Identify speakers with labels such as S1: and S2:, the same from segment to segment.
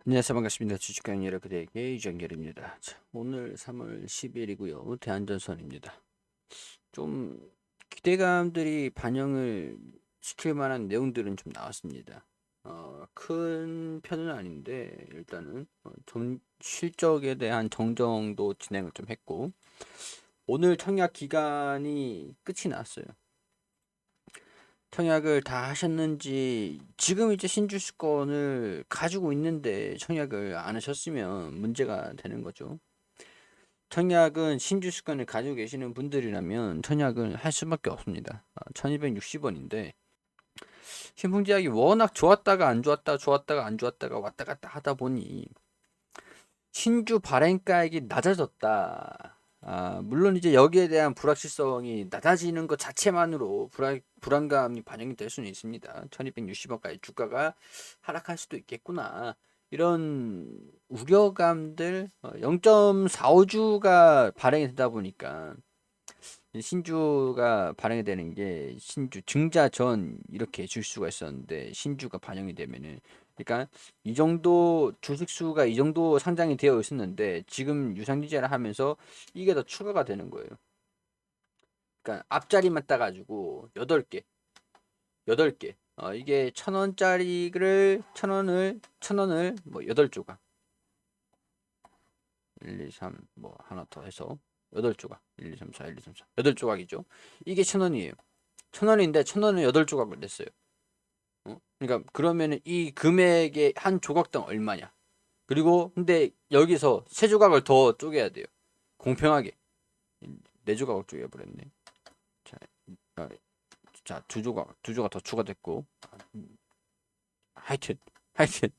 S1: 안녕하세요. 반갑습니다. 주식강 여러분에게 이정열입니다. 자, 오늘 3월 10일이고요. 대한전선입니다. 좀 기대감들이 반영을 시킬 만한 내용들은 좀 나왔습니다. 큰 편은 아닌데 일단은 좀 실적에 대한 정정도 진행을 좀 했고 오늘 청약 기간이 끝이 났어요. 청약을 다 하셨는지 지금 이제 신주수권을 가지고 있는데 청약을 안 하셨으면 문제가 되는 거죠. 청약은 신주수권을 가지고 계시는 분들이라면 청약을 할 수밖에 없습니다. 1260원인데 신풍제약이 워낙 좋았다가 안 좋았다 좋았다가 안 좋았다가 왔다 갔다 하다 보니 신주 발행가액이 낮아졌다. 물론 이제 여기에 대한 불확실성이 낮아지는 것 자체만으로 불안감이 반영이 될 수는 있습니다. 1260원까지 주가가 하락할 수도 있겠구나. 이런 우려감들 0.45주가 발행이 되다 보니까 신주가 반영이 되는 게 신주 증자 전 이렇게 줄 수가 있었는데 신주가 반영이 되면은 그러니까 이 정도 주식 수가 이 정도 상장이 되어 있었는데 지금 유상증자를 하면서 이게 더 추가가 되는 거예요. 그러니까 앞자리만 따가지고 8개 이게 1,000원짜리를 1,000원을 뭐 8조각 1, 2, 3 뭐 하나 더 해서 8조각 1, 2, 3, 4 1, 2, 3, 4 8조각이죠. 이게 1,000원이에요. 1,000원인데 1,000원을 8조각을 냈어요. 그러니까 그러면은 이 금액의 한 조각당 얼마냐? 그리고 근데 여기서 세 조각을 더 쪼개야 돼요. 공평하게 네 조각을 쪼개 버렸네. 자, 어, 두 조각 더 추가됐고 하여튼 하여튼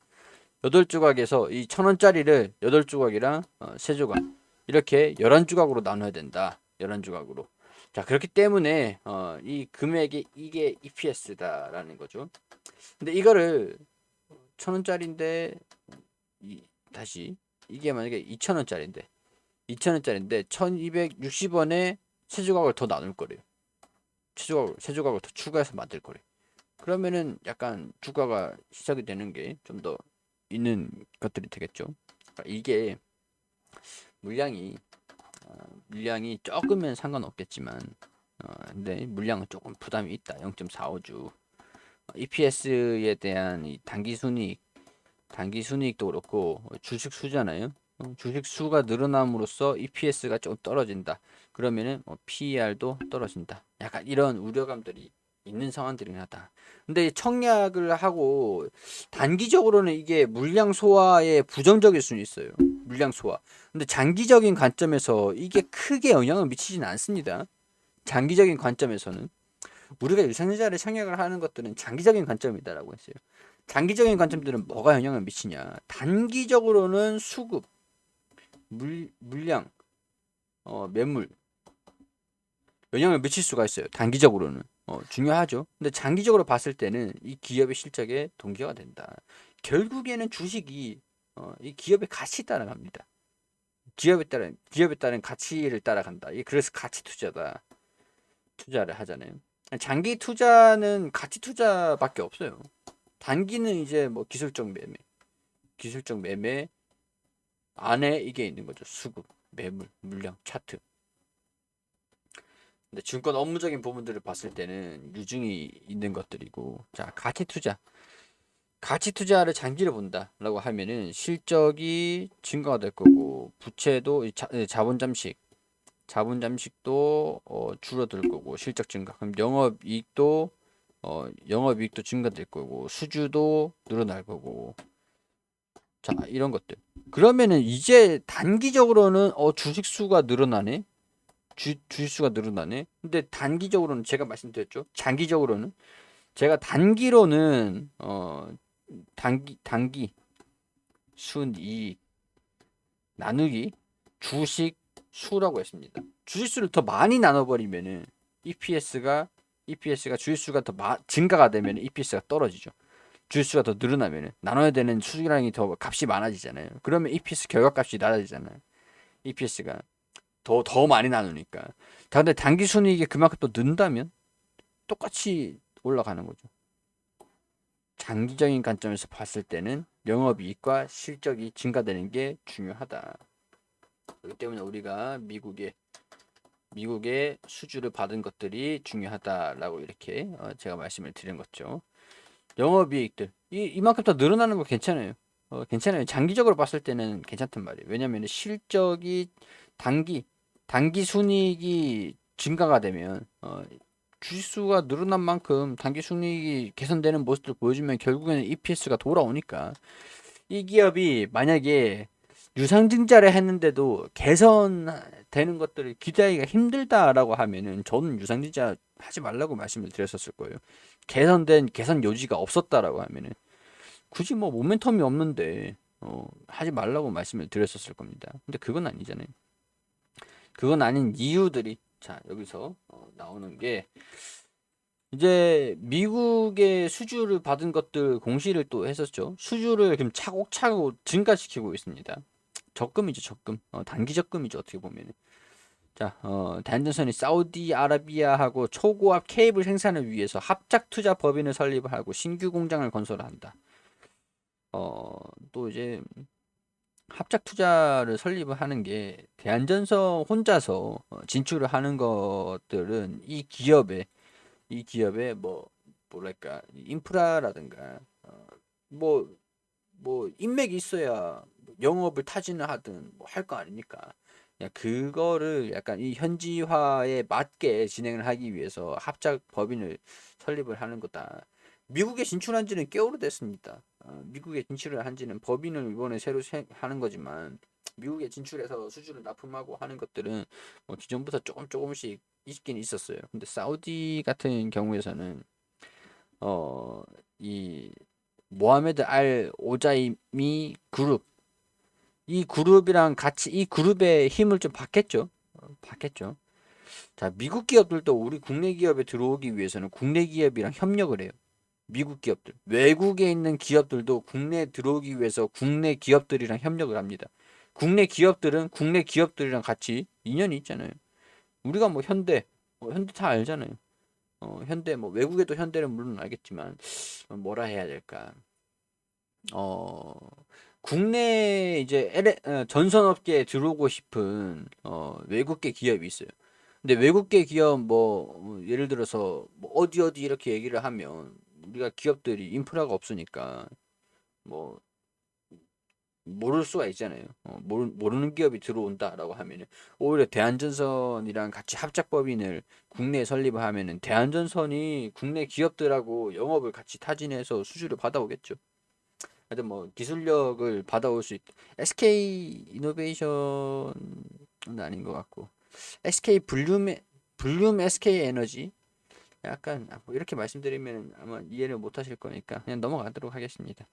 S1: 8조각에서 이 1,000원짜리를 8조각이랑 세 조각 이렇게 11조각으로 나눠야 된다. 11조각으로. 자, 그렇기 때문에 이 금액이 이게 EPS다라는 거죠. 근데 이거를 1,000원짜리인데 다시 이게 만약에 2,000원짜리인데 1,260원에 세 조각을 더 나눌 거래요. 세 조각을 더 추가해서 만들 거래요. 그러면은 약간 주가가 시작이 되는 게 좀 더 있는 것들이 되겠죠. 그러니까 이게 물량이 물량이 적으면 상관없겠지만 근데 물량은 조금 부담이 있다. 0.45주 EPS에 대한 이 단기 순이익도 그렇고 주식 수잖아요. 주식 수가 늘어남으로써 EPS가 좀 떨어진다. 그러면은 PER도 떨어진다. 약간 이런 우려감들이 있는 상황들이긴 하다. 근데 청약을 하고 단기적으로는 이게 물량 소화에 부정적일 수는 있어요. 물량 소화. 근데 장기적인 관점에서 이게 크게 영향을 미치지는 않습니다. 장기적인 관점에서는 우리가 유상증자를 청약을 하는 것들은 장기적인 관점이다라고 했어요. 장기적인 관점들은 뭐가 영향을 미치냐? 단기적으로는 수급, 물량, 매물 영향을 미칠 수가 있어요. 단기적으로는 중요하죠. 근데 장기적으로 봤을 때는 이 기업의 실적에 동기화가 된다. 결국에는 주식이 이 기업의 가치 따라갑니다. 기업에 따른 가치를 따라간다. 이 그래서 가치 투자를 하잖아요. 장기 투자는 가치 투자밖에 없어요. 단기는 이제 뭐 기술적 매매 안에 이게 있는 거죠. 수급, 매물, 물량, 차트. 근데 증권 업무적인 부분들을 봤을 때는 유증이 있는 것들이고, 자, 가치 투자. 가치 투자를 장기로 본다라고 하면은 실적이 증가가 될 거고, 부채도 자본 잠식도 줄어들 거고, 실적 증가. 그럼 영업이익도 증가될 거고, 수주도 늘어날 거고, 자, 이런 것들. 그러면은 이제 단기적으로는 주식 수가 늘어나네. 주식 수가 늘어나네. 근데 단기적으로는 제가 말씀드렸죠. 장기적으로는 제가 단기로는 단기 순이익 나누기 주식 수라고 했습니다. 주식 수를 더 많이 나눠 버리면은 EPS가 주식 수가 더 증가가 되면 EPS가 떨어지죠. 주수가 더 늘어나면 나눠야 되는 수량이 더 값이 많아지잖아요. 그러면 EPS 결과값이 낮아지잖아요. EPS가 더 많이 나누니까. 근데 단기 순이익이 그만큼 또 는다면 똑같이 올라가는 거죠. 장기적인 관점에서 봤을 때는 영업이익과 실적이 증가되는 게 중요하다. 그렇기 때문에 우리가 미국의 수주를 받은 것들이 중요하다라고 이렇게 제가 말씀을 드린 거죠. 영업이익들 이만큼 더 늘어나는 거 괜찮아요. 괜찮아요. 장기적으로 봤을 때는 괜찮단 말이에요. 왜냐하면 실적이 단기 순이익이 증가가 되면 주식수가 늘어난 만큼 단기 순이익이 개선되는 모습을 보여주면 결국에는 EPS가 돌아오니까 이 기업이 만약에 유상증자를 했는데도 개선되는 것들을 기대하기가 힘들다라고 하면은 저는 유상증자 하지 말라고 말씀을 드렸었을 거예요. 개선 요지가 없었다라고 하면은 굳이 뭐 모멘텀이 없는데 하지 말라고 말씀을 드렸었을 겁니다. 근데 그건 아니잖아요. 그건 아닌 이유들이 자 여기서 나오는 게 이제 미국의 수주를 받은 것들 공시를 또 했었죠. 수주를 지금 차곡차곡 증가시키고 있습니다. 적금이죠, 적금. 단기 적금이죠, 어떻게 보면. 자, 대한전선이 사우디아라비아하고 초고압 케이블 생산을 위해서 합작 투자 법인을 설립하고 신규 공장을 건설한다. 또 이제 합작 투자를 설립을 하는 게 대한전선 혼자서 진출을 하는 것들은 이 기업의 뭐 뭐랄까 인프라라든가 뭐 인맥이 있어야 영업을 타진을 하든 뭐 할 거 아닙니까? 그냥 그거를 약간 이 현지화에 맞게 진행을 하기 위해서 합작 법인을 설립을 하는 거다. 미국에 진출한 지는 꽤 오래됐습니다. 미국에 진출을 한 지는 법인을 이번에 새로 하는 거지만 미국에 진출해서 수주를 납품하고 하는 것들은 뭐 기존부터 조금씩 있긴 있었어요. 근데 사우디 같은 경우에서는 어, 이 모하메드 알 오자이미 그룹 이 그룹이랑 같이 이 그룹의 힘을 좀 받겠죠. 받겠죠. 자, 미국 기업들도 우리 국내 기업에 들어오기 위해서는 국내 기업이랑 협력을 해요. 미국 기업들. 외국에 있는 기업들도 국내에 들어오기 위해서 국내 기업들이랑 협력을 합니다. 국내 기업들은 국내 기업들이랑 같이 인연이 있잖아요. 우리가 뭐 현대, 현대 다 알잖아요. 현대 뭐 외국에도 현대는 물론 알겠지만 뭐라 해야 될까? 어, 국내 이제 전선업계에 들어오고 싶은 외국계 기업이 있어요. 근데 외국계 기업 뭐 예를 들어서 뭐 어디 이렇게 얘기를 하면 우리가 기업들이 인프라가 없으니까 뭐 모를 수가 있잖아요. 모르는 기업이 들어온다라고 하면은 오히려 대한전선이랑 같이 합작법인을 국내에 설립을 하면은 대한전선이 국내 기업들하고 영업을 같이 타진해서 수주를 받아오겠죠. 하여튼 뭐 기술력을 받아올 수 있. SK 이노베이션은 아닌 것 같고 SK 블룸 SK 에너지 약간 뭐 이렇게 말씀드리면 아마 이해를 못 하실 거니까 그냥 넘어가도록 하겠습니다.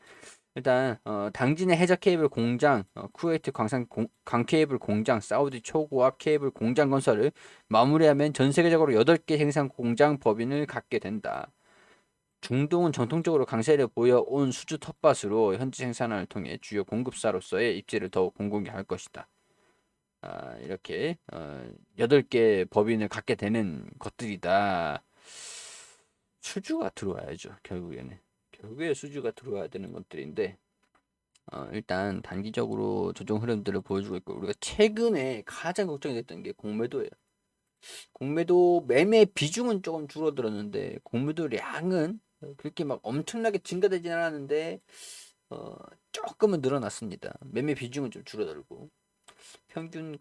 S1: 일단 당진의 해저 케이블 공장, 쿠웨이트 광 케이블 공장, 사우디 초고압 케이블 공장 건설을 마무리하면 전 세계적으로 8개 생산 공장 법인을 갖게 된다. 중동은 전통적으로 강세를 보여온 수주 텃밭으로 현지 생산을 통해 주요 공급사로서의 입지를 더욱 공고히 할 것이다. 이렇게 8개 법인을 갖게 되는 것들이다. 수주가 들어와야죠. 결국에 수주가 들어와야 되는 것들인데 일단 단기적으로 조정 흐름들을 보여주고 있고 우리가 최근에 가장 걱정이 됐던 게 공매도예요. 공매도 매매 비중은 조금 줄어들었는데 공매도량은 그렇게 막 엄청나게 증가되진 않았는데 어, 조금은 늘어났습니다. 매매 비중은 좀 줄어들고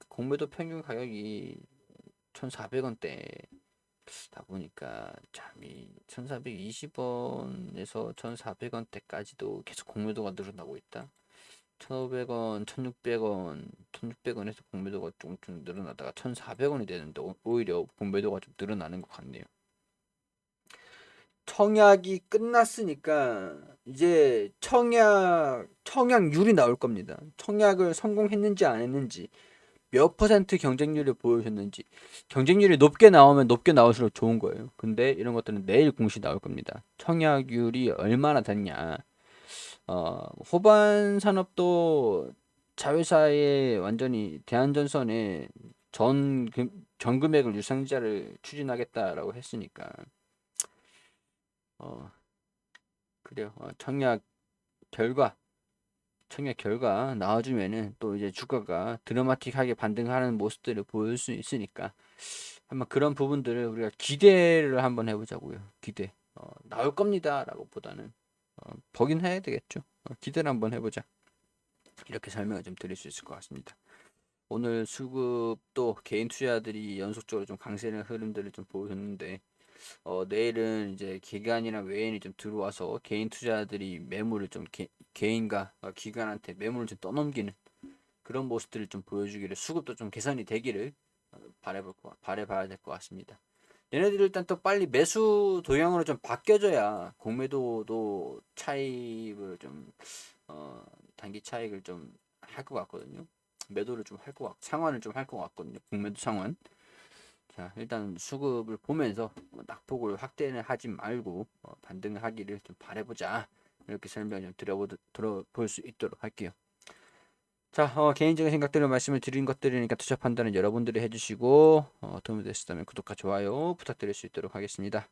S1: 공매도 평균 가격이 1,400원대다 보니까 참이 1,420원에서 1,400원대까지도 계속 공매도가 늘어나고 있다. 1,500원, 1,600원, 1,600원에서 공매도가 좀 늘어나다가 1,400원이 되는데 오히려 공매도가 좀 늘어나는 것 같네요. 청약이 끝났으니까 이제 청약률이 나올 겁니다. 청약을 성공했는지 안 했는지 몇 퍼센트 경쟁률을 보여줬는지 경쟁률이 높게 나오면 높게 나올수록 좋은 거예요. 근데 이런 것들은 내일 공시 나올 겁니다. 청약률이 얼마나 됐냐 호반 산업도 자회사에 완전히 대한전선에 전 금액을 유상자를 추진하겠다라고 했으니까 어 그래요. 청약 결과 청약 결과 나와주면은 또 이제 주가가 드라마틱하게 반등하는 모습들을 보일 수 있으니까 한번 그런 부분들을 우리가 기대를 한번 해보자고요. 기대. 나올 겁니다라고 보다는 보긴 해야 되겠죠. 기대를 한번 해보자. 이렇게 설명을 좀 드릴 수 있을 것 같습니다. 오늘 수급도 개인 투자들이 연속적으로 좀 강세의 흐름들을 좀 보였는데 내일은 이제 기관이나 외인이 좀 들어와서 개인 투자들이 매물을 좀 개인과 기관한테 매물을 좀 떠넘기는 그런 모습들을 좀 보여주기를 수급도 좀 개선이 되기를 바래봐야 될 것 같습니다. 얘네들이 일단 또 빨리 매수 도형으로 좀 바뀌어져야 공매도도 차익을 좀 단기 차익을 좀 할 것 같거든요. 매도를 좀 할 것 상환을 좀 할 것 같거든요. 공매도 상환. 자, 일단 수급을 보면서 낙폭을 확대는 하지 말고 반등하기를 좀 바라보자. 이렇게 설명 좀 들어볼 수 있도록 할게요. 자, 개인적인 생각들을 말씀을 드린 것들이니까 투자 판단은 여러분들이 해주시고 도움이 되셨다면 구독과 좋아요 부탁드릴 수 있도록 하겠습니다.